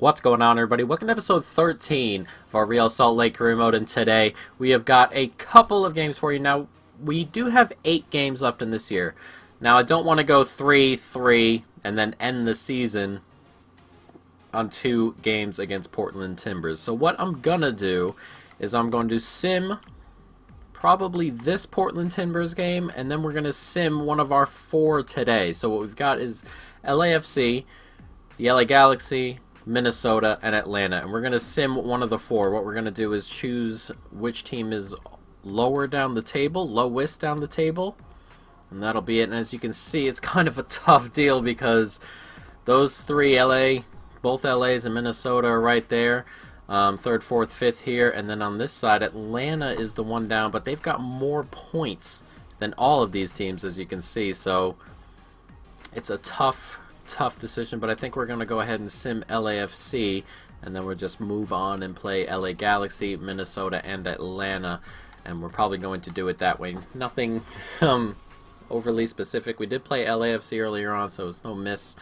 What's going on, everybody? Welcome to episode 13 of our Real Salt Lake career mode, and today we have got a couple of games for you. Now, we do have 8 games left in this year. Now, I don't want to go 3-3 and then end the season on 2 games against Portland Timbers. So what I'm gonna do is I'm going to sim probably this Portland Timbers game, and then we're gonna sim one of our 4 today. So what we've got is LAFC, the LA Galaxy, Minnesota, and Atlanta, and we're going to sim one of the 4. What we're going to do is choose which team is lower down the table, lowest down the table, and that'll be it. And as you can see, it's kind of a tough deal because those 3, both LAs and Minnesota are right there, 3rd, 4th, 5th here, and then on this side, Atlanta is the one down, but they've got more points than all of these teams, as you can see, so it's a tough decision, but I think we're going to go ahead and sim LAFC, and then we'll just move on and play LA Galaxy, Minnesota, and Atlanta, and we're probably going to do it that way. Nothing overly specific. We did play LAFC earlier on, so it's no miss.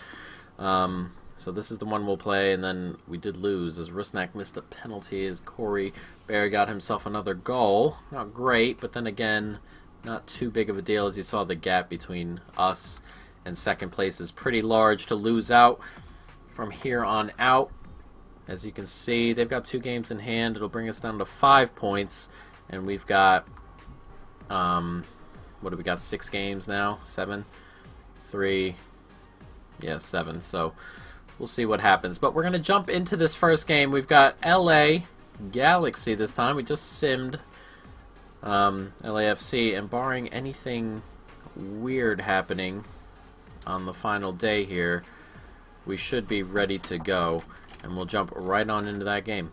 So this is the one we'll play, and then we did lose as Rusnak missed a penalty as Corey Barry got himself another goal. Not great, but then again, not too big of a deal. As you saw, the gap between us and second place is pretty large to lose out from here on out. As you can see, they've got 2 games in hand. It'll bring us down to 5 points, and we've got what do we got, 6 games now? 7? 3? Yeah, 7. So we'll see what happens, but we're gonna jump into this first game. We've got LA Galaxy this time. We just simmed LAFC, and barring anything weird happening on the final day here, we should be ready to go, and we'll jump right on into that game.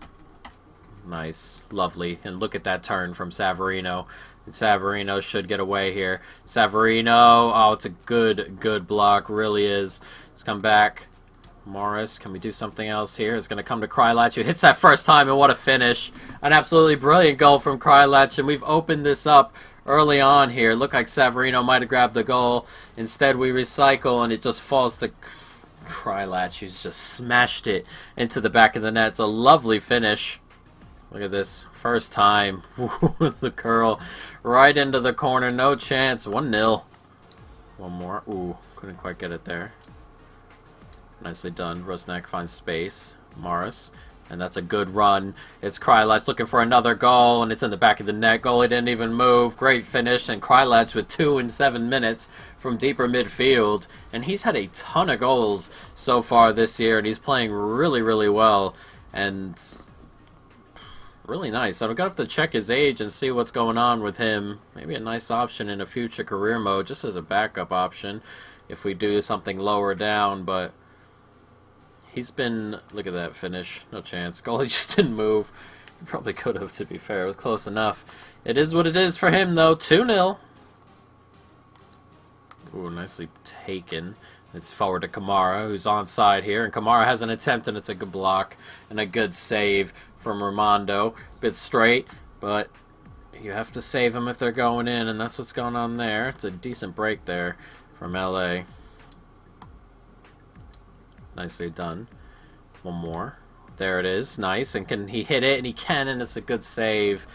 Nice, lovely, and look at that turn from Savarino, and Savarino should get away here. Savarino, oh, it's a good block, really is. Let's come back. Morris, can we do something else here? It's going to come to Krylach, who hits that first time, and what a finish. An absolutely brilliant goal from Krylach, and we've opened this up early on here. Looked like Savarino might have grabbed the goal. Instead, we recycle, and it just falls to Krylach, who's just smashed it into the back of the net. It's a lovely finish. Look at this. First time. The curl right into the corner. No chance. 1-0. One more. Ooh, couldn't quite get it there. Nicely done. Rusnak finds space. Morris. And that's a good run. It's Krylach looking for another goal, and it's in the back of the net. Goalie didn't even move. Great finish, and Krylach with 2 in 7 minutes from deeper midfield. And he's had a ton of goals so far this year, and he's playing really well. And really nice. I'm going to have to check his age and see what's going on with him. Maybe a nice option in a future career mode, just as a backup option if we do something lower down, but he's been, look at that finish, no chance. Goalie just didn't move. He probably could have, to be fair. It was close enough. It is what it is for him, though. 2-0. Ooh, nicely taken. It's forward to Kamara, who's onside here. And Kamara has an attempt, and it's a good block and a good save from Ramondo. Bit straight, but you have to save them if they're going in, and that's what's going on there. It's a decent break there from LA. Nicely done. One more. There it is. Nice. And can he hit it? And he can, and it's a good save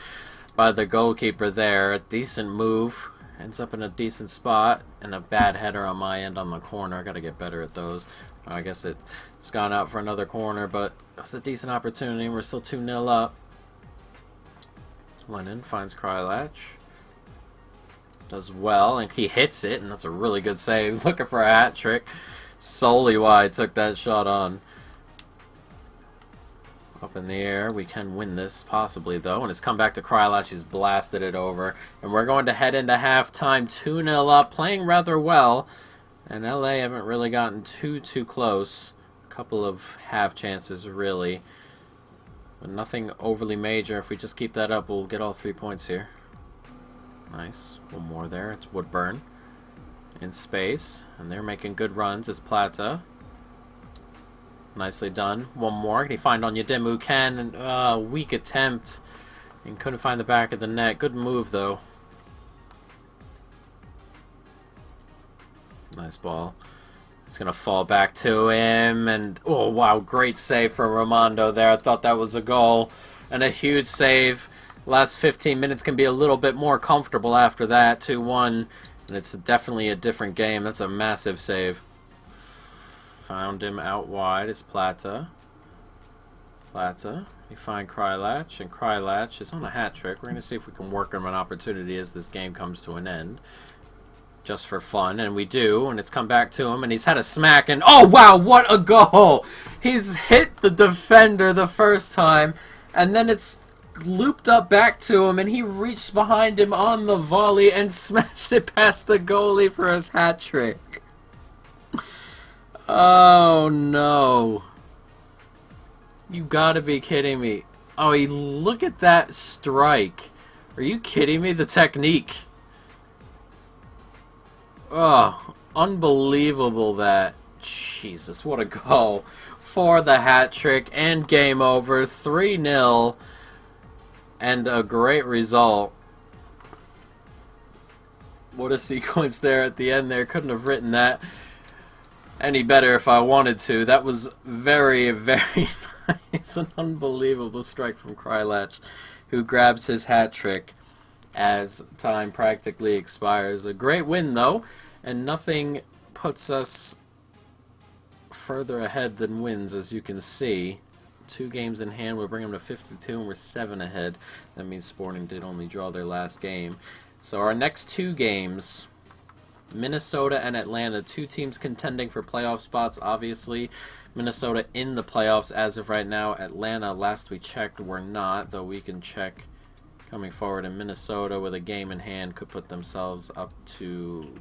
by the goalkeeper there. A decent move. Ends up in a decent spot. And a bad header on my end on the corner. I got to get better at those. I guess it's gone out for another corner, but it's a decent opportunity. We're still 2-0 up. Lennon finds Krylach. Does well, and he hits it, and that's a really good save. Looking for a hat trick. Solely wide took that shot on. Up in the air. We can win this, possibly, though. And it's come back to Krylach. He's blasted it over. And we're going to head into halftime. 2-0 up. Playing rather well. And LA haven't really gotten too close. A couple of half chances, really. But nothing overly major. If we just keep that up, we'll get all 3 points here. Nice. One more there. It's Woodburn in space, and they're making good runs. It's Plata. Nicely done. One more. Can he find on Yadimu? Can. And weak attempt. And couldn't find the back of the net. Good move, though. Nice ball. He's going to fall back to him. And, oh, wow, great save from Raimondo there. I thought that was a goal. And a huge save. Last 15 minutes can be a little bit more comfortable after that. 2-1. And it's definitely a different game. That's a massive save. Found him out wide. It's Plata. You find Krylach, and Krylach is on a hat trick. We're going to see if we can work on an opportunity as this game comes to an end. Just for fun, and we do, and it's come back to him, and he's had a smack, and oh wow, what a goal! He's hit the defender the first time, and then it's looped up back to him, and he reached behind him on the volley and smashed it past the goalie for his hat trick. Oh no. You gotta be kidding me. Oh, look at that strike. Are you kidding me? The technique. Oh, unbelievable that. Jesus, what a goal. For the hat trick and game over. 3-0. And a great result. What a sequence there at the end there. Couldn't have written that any better if I wanted to. That was very, very it's an unbelievable strike from Krylach, who grabs his hat trick as time practically expires. A great win, though, and nothing puts us further ahead than wins, as you can see. 2 games in hand, we'll bring them to 52, and we're 7 ahead. That means Sporting did only draw their last game. So our next 2 games, Minnesota and Atlanta, 2 teams contending for playoff spots, obviously. Minnesota in the playoffs as of right now. Atlanta, last we checked, were not, though we can check coming forward. And Minnesota, with a game in hand, could put themselves up to...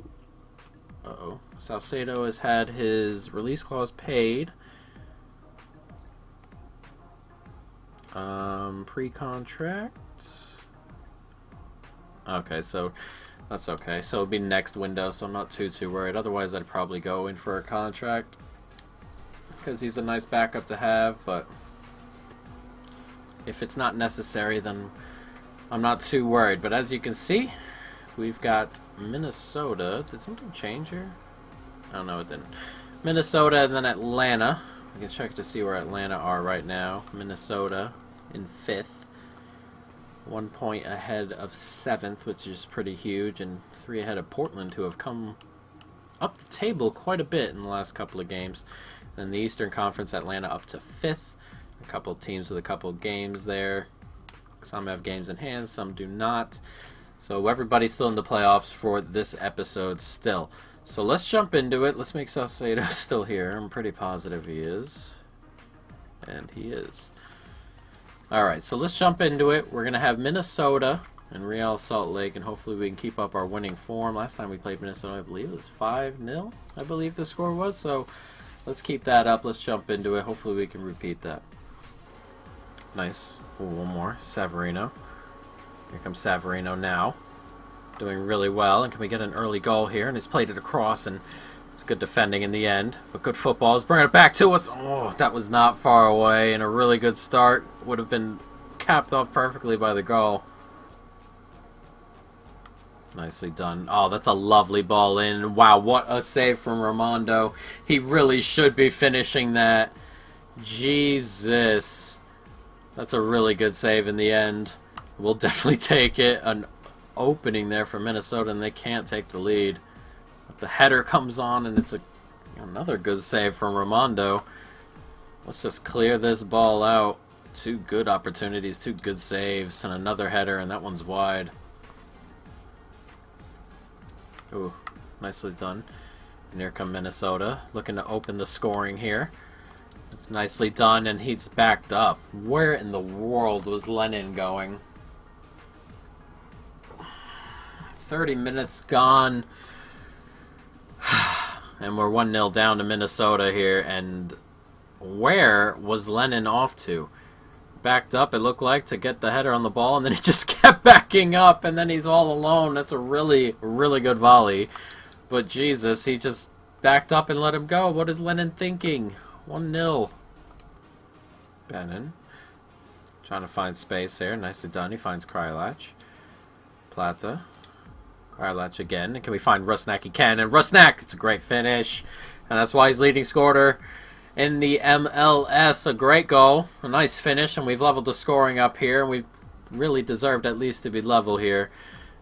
Uh-oh. Salcedo has had his release clause paid. Pre-contract. Okay, so that's okay. So it'll be next window, so I'm not too worried. Otherwise, I'd probably go in for a contract, because he's a nice backup to have, but if it's not necessary, then I'm not too worried. But as you can see, we've got Minnesota. Did something change here? Oh, no, it didn't. Minnesota and then Atlanta. We can check to see where Atlanta are right now. Minnesota in 5th. 1 point ahead of 7th, which is pretty huge, and 3 ahead of Portland, who have come up the table quite a bit in the last couple of games. And in the Eastern Conference, Atlanta up to 5th. A couple teams with a couple games there. Some have games in hand, some do not. So everybody's still in the playoffs for this episode still. So let's jump into it. Let's make Salcedo still here. I'm pretty positive he is. And he is. Alright, so let's jump into it. We're going to have Minnesota and Real Salt Lake, and hopefully we can keep up our winning form. Last time we played Minnesota, I believe it was 5-0, I believe the score was. So let's keep that up. Let's jump into it. Hopefully we can repeat that. Nice. Ooh, one more. Savarino. Here comes Savarino now. Doing really well. And can we get an early goal here? And he's played it across, and it's good defending in the end. But good football. He's bringing it back to us. Oh, that was not far away. And a really good start. Would have been capped off perfectly by the goal. Nicely done. Oh, that's a lovely ball in. Wow, what a save from Raimondo. He really should be finishing that. Jesus. That's a really good save in the end. We'll definitely take it. An opening there for Minnesota, and they can't take the lead. But the header comes on, and it's another good save from Raimondo. Let's just clear this ball out. 2 good opportunities, 2 good saves, and another header, and that one's wide. Ooh, nicely done. And here come Minnesota, looking to open the scoring here. It's nicely done, and he's backed up. Where in the world was Lennon going? 30 minutes gone. And we're 1-0 down to Minnesota here, and where was Lennon off to? Backed up, it looked like, to get the header on the ball, and then he just kept backing up, and then he's all alone. That's a really, really good volley. But Jesus, he just backed up and let him go. What is Lennon thinking? 1-0. Bannon. Trying to find space there. Nicely done. He finds Krylach. Plata. Krylach again. And can we find Rusnak? He can. And Rusnak! It's a great finish. And that's why he's leading scorer in the MLS. A great goal, a nice finish, and we've leveled the scoring up here, and we've really deserved at least to be level here.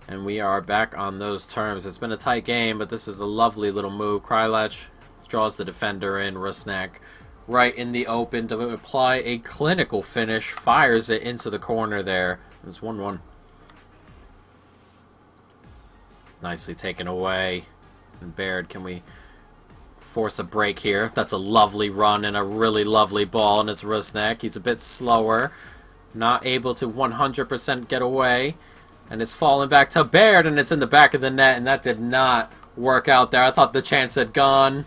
And we are back on those terms. It's been a tight game, but this is a lovely little move. Krylach draws the defender in. Rusnak right in the open to apply a clinical finish. Fires it into the corner there. It's 1-1. Nicely taken away. And Baird, can we force a break here? That's a lovely run and a really lovely ball, and it's Rusnak. He's a bit slower. Not able to 100% get away. And it's falling back to Baird, and it's in the back of the net, and that did not work out there. I thought the chance had gone.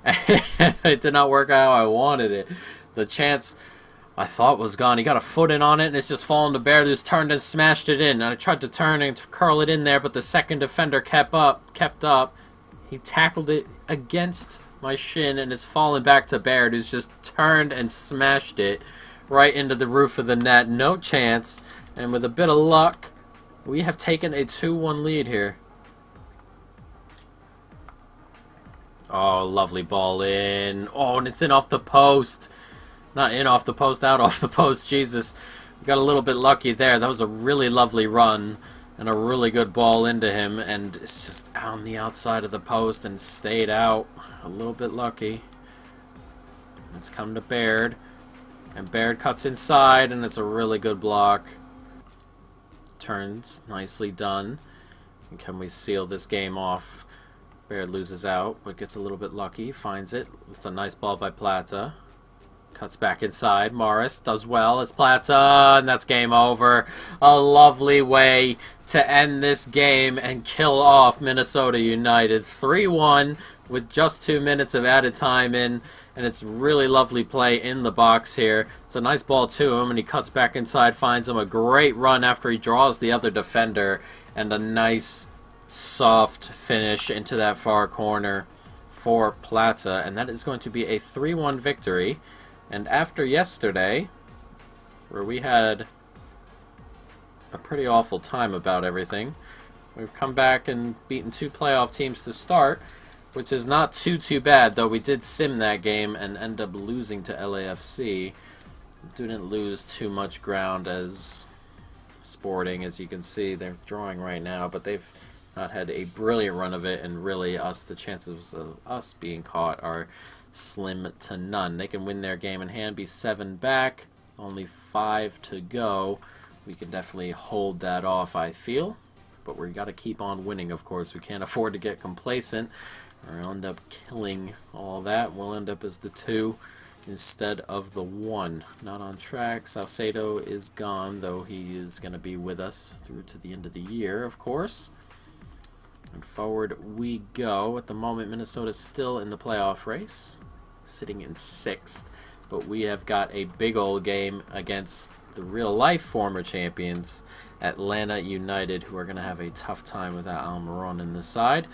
It did not work out how I wanted it. The chance I thought was gone. He got a foot in on it, and it's just fallen to Baird, who's turned and smashed it in. And I tried to turn and curl it in there, but the second defender kept up. He tackled it against my shin, and it's fallen back to Baird, who's just turned and smashed it right into the roof of the net. No chance. And with a bit of luck, we have taken a 2-1 lead here. Oh, lovely ball in. Oh, and it's in off the post. Not in off the post, out off the post. Jesus. We got a little bit lucky there. That was a really lovely run and a really good ball into him. And it's just on the outside of the post and stayed out. A little bit lucky. It's come to Baird. And Baird cuts inside, and it's a really good block. Turns, nicely done. And can we seal this game off? Baird loses out, but gets a little bit lucky. Finds it. It's a nice ball by Plata. Cuts back inside. Morris does well. It's Plata, and that's game over. A lovely way to end this game and kill off Minnesota United. 3-1 with just 2 minutes of added time in. And it's really lovely play in the box here. It's a nice ball to him, and he cuts back inside, finds him a great run after he draws the other defender, and a nice soft finish into that far corner for Plata. And that is going to be a 3-1 victory. And after yesterday, where we had a pretty awful time about everything, we've come back and beaten 2 playoff teams to start, which is not too bad, though we did sim that game and end up losing to LAFC. Didn't lose too much ground as Sporting, as you can see. They're drawing right now, but they've not had a brilliant run of it, and really the chances of us being caught are slim to none. They can win their game in hand, be 7 back, only 5 to go. We can definitely hold that off, I feel. But we got to keep on winning, of course. We can't afford to get complacent. We'll end up killing all that. We'll end up as the 2 instead of the 1. Not on track. Salcedo is gone, though he is going to be with us through to the end of the year, of course. And forward we go. At the moment, Minnesota's still in the playoff race, sitting in 6th. But we have got a big old game against the real-life former champions, Atlanta United, who are going to have a tough time without Almiron in the side.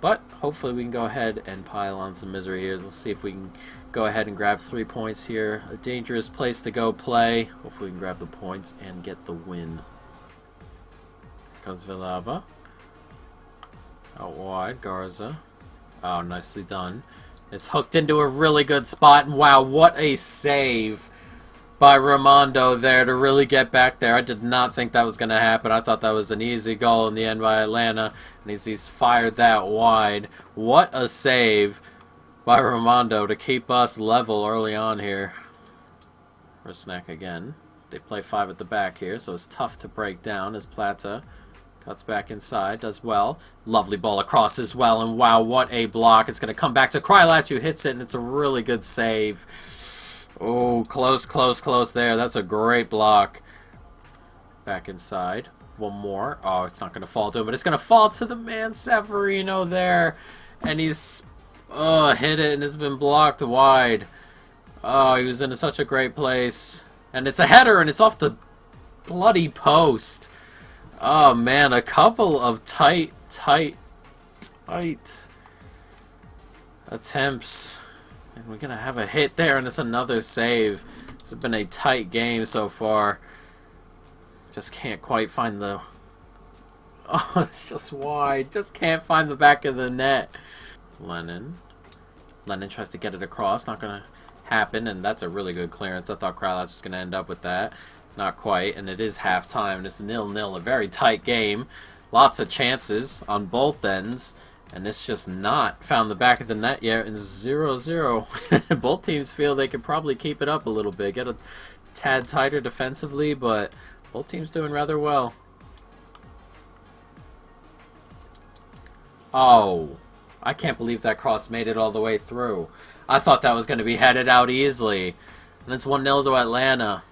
But hopefully we can go ahead and pile on some misery here. Let's see if we can go ahead and grab 3 points here. A dangerous place to go play. Hopefully we can grab the points and get the win. Here comes Villalba. Out wide, Garza. Oh, nicely done. It's hooked into a really good spot. And wow, what a save by Raimondo there to really get back there. I did not think that was going to happen. I thought that was an easy goal in the end by Atlanta. And he's fired that wide. What a save by Raimondo to keep us level early on here. Rusnak again. They play 5 at the back here, so it's tough to break down as Plata cuts back inside, does well. Lovely ball across as well, and wow, what a block. It's going to come back to Krylach, who hits it, and it's a really good save. Oh, close there. That's a great block. Back inside. One more. Oh, it's not going to fall to him, but it's going to fall to the man Severino there. And he's hit it, and it's been blocked wide. Oh, he was in such a great place. And it's a header, and it's off the bloody post. Oh, man, a couple of tight attempts. And we're going to have a hit there, and it's another save. It's been a tight game so far. Just can't quite find the... Oh, it's just wide. Just can't find the back of the net. Lennon. Lennon tries to get it across. Not going to happen, and that's a really good clearance. I thought Kralats was going to end up with that. Not quite, and it is halftime, and it's 0-0. A very tight game. Lots of chances on both ends, and it's just not found the back of the net yet, and 0-0. Both teams feel they could probably keep it up a little bit, get a tad tighter defensively, but both teams doing rather well. Oh, I can't believe that cross made it all the way through. I thought that was going to be headed out easily. And it's 1-0 to Atlanta.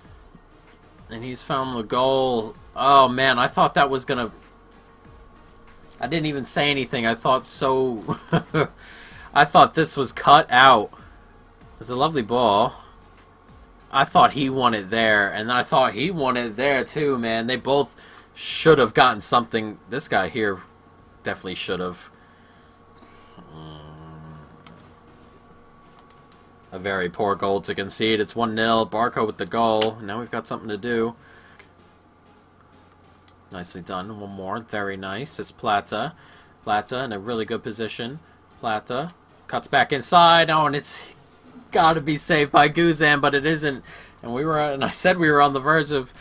And he's found the goal. Oh, man, I thought that was going to... I didn't even say anything. I thought so... I thought this was cut out. It's a lovely ball. I thought he won it there. And then I thought he won it there, too, man. They both should have gotten something. This guy here definitely should have. A very poor goal to concede. It's 1-0. Barco with the goal. Now we've got something to do. Nicely done. One more. Very nice. It's Plata. Plata in a really good position. Plata cuts back inside. Oh, and it's got to be saved by Guzan, but it isn't. And I said we were on the verge of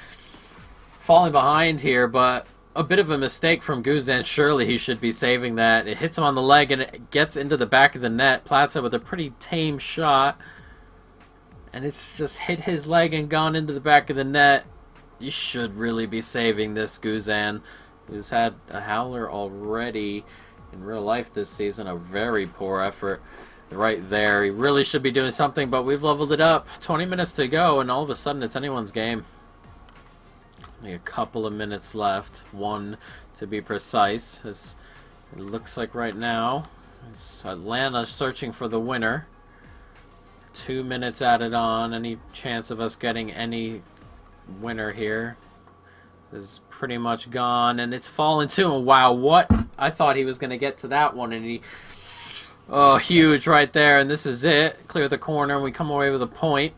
falling behind here, but a bit of a mistake from Guzan. Surely he should be saving that. It hits him on the leg and it gets into the back of the net. Platza with a pretty tame shot. And it's just hit his leg and gone into the back of the net. You should really be saving this, Guzan, who's had a howler already in real life this season. A very poor effort right there. He really should be doing something, but we've leveled it up. 20 minutes to go, and all of a sudden it's anyone's game. A couple of minutes left, 1 to be precise. As it looks like right now, it's Atlanta searching for the winner. 2 minutes added on. Any chance of us getting any winner here is pretty much gone, and it's fallen too. Wow, what? I thought he was going to get to that one, and he... Oh, huge right there, and this is it. Clear the corner, and we come away with a point.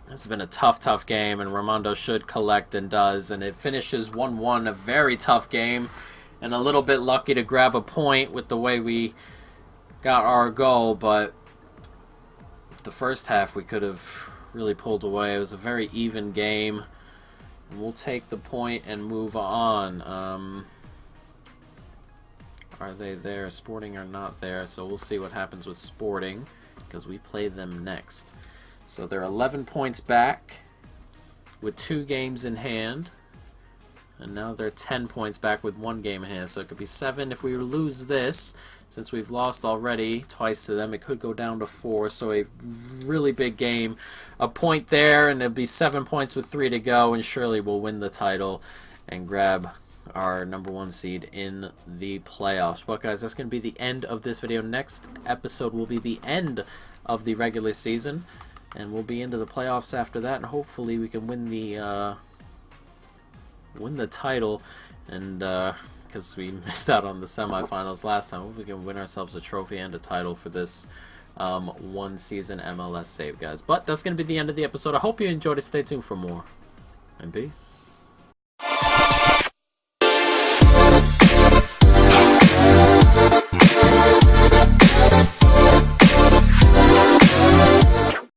This has been a tough game, and Raimondo should collect and does, and it finishes 1-1, a very tough game, and a little bit lucky to grab a point with the way we got our goal, but the first half we could have really pulled away. It was a very even game, and we'll take the point and move on. Are they there? Sporting are not there, so we'll see what happens with Sporting, because we play them next. So they're 11 points back with 2 games in hand. And now they're 10 points back with 1 game in hand. So it could be 7 if we lose this. Since we've lost already twice to them, it could go down to 4. So a really big game. A point there, and it'll be 7 points with 3 to go. And surely we'll win the title and grab our #1 seed in the playoffs. But guys, that's going to be the end of this video. Next episode will be the end of the regular season. And we'll be into the playoffs after that, and hopefully we can win the title. And because we missed out on the semifinals last time, hopefully we can win ourselves a trophy and a title for this 1 season MLS save, guys. But that's going to be the end of the episode. I hope you enjoyed it. Stay tuned for more. And peace.